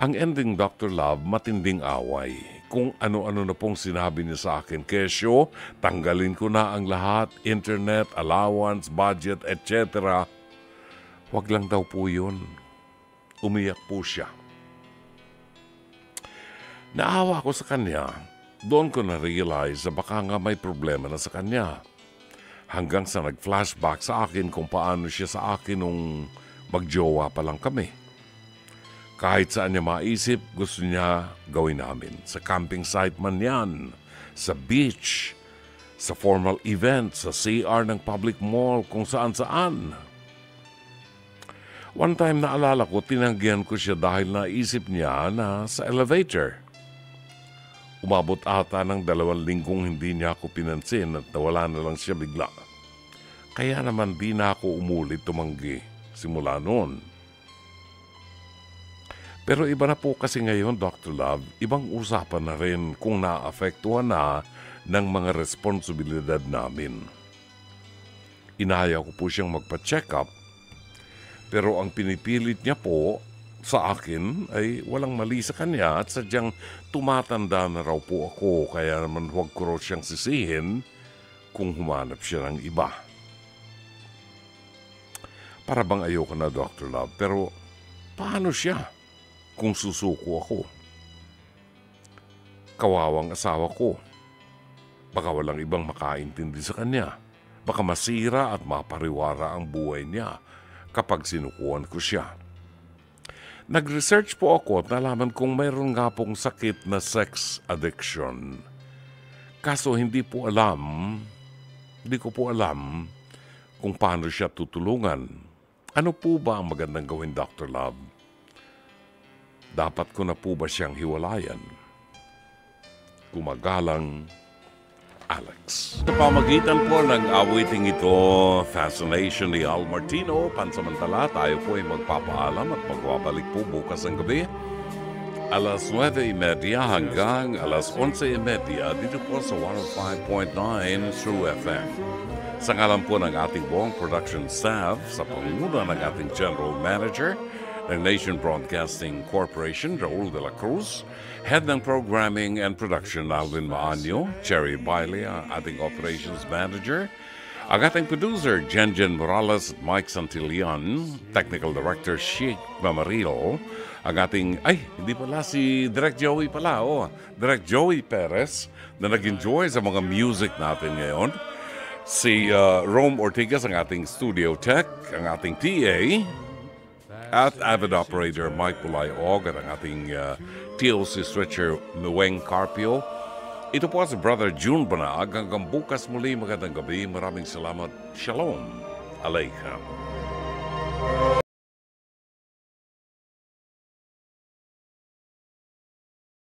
Ang ending, Dr. Love, matinding away. Kung ano-ano na pong sinabi niya sa akin, kesyo, tanggalin ko na ang lahat, internet, allowance, budget, etc. Wag lang daw po yun. Umiyak po siya. Naawa ko sa kanya. Doon ko na-realize na baka nga may problema na sa kanya. Hanggang sa nag-flashback sa akin kung paano siya sa akin nung magjowa pa lang kami. Kahit saan niya maisip, gusto niya gawin namin. Sa camping site man yan, sa beach, sa formal event, sa CR ng public mall, kung saan-saan. One time naalala ko, tinanggihan ko siya dahil naisip niya na sa elevator. Umabot ata ng 2 linggong hindi niya ako pinansin at nawala na lang siya bigla. Kaya naman di na ako umulit tumanggi simula noon. Pero iba na po kasi ngayon, Dr. Love, ibang usapan na rin kung naapektuhan na ng mga responsibilidad namin. Inaya ko po siyang magpa-check up, pero ang pinipilit niya po sa akin ay walang mali sa kanya at sadyang tumatanda na raw po ako, kaya naman huwag ko raw siyang sisihin kung humanap siya ng iba. Para bang ayoko na, Dr. Love, pero paano siya? Kung susuko ako. Kawawang asawa ko. Baka walang ibang makaintindi sa kanya. Baka masira at mapariwara ang buhay niya kapag sinukuan ko siya. Nag-research po ako at nalaman kong mayroon nga pong sakit na sex addiction. Kaso hindi ko po alam kung paano siya tutulungan. Ano po ba ang magandang gawin, Dr. Love? Dapat ko na po ba siyang hiwalayan? Gumagalang, Alex. Sa pamagitan po ng awiting ito, Fascination ni Al Martino, pansamantala tayo po ay magpapaalam at magbabalik po bukas ng gabi. Alas 9:30 hanggang alas 11:30 dito po sa 105.9 True FM. Sa ngalan po ng ating buong production staff, sa pangunguna ng ating General Manager, ng Nation Broadcasting Corporation, Raul de la Cruz, Head ng Programming and Production, Alvin Maanyo, Cherry Bailey, ating Operations Manager, ang ating producer, Jenjen Morales at Mike Santillan, Technical Director, Sheikh Mamarilo, ang ating, hindi pala, si Direk Joey pala, Direk Joey Perez, na nag-enjoy sa mga music natin ngayon, si Rome Ortigas, ang ating studio tech, ang ating TA, at avid operator Mike Pulayog at ang ating TOC switcher Mueng Carpio. Ito po si Brother June Banag. Hanggang bukas muli, magandang gabi. Maraming salamat. Shalom Aleichem.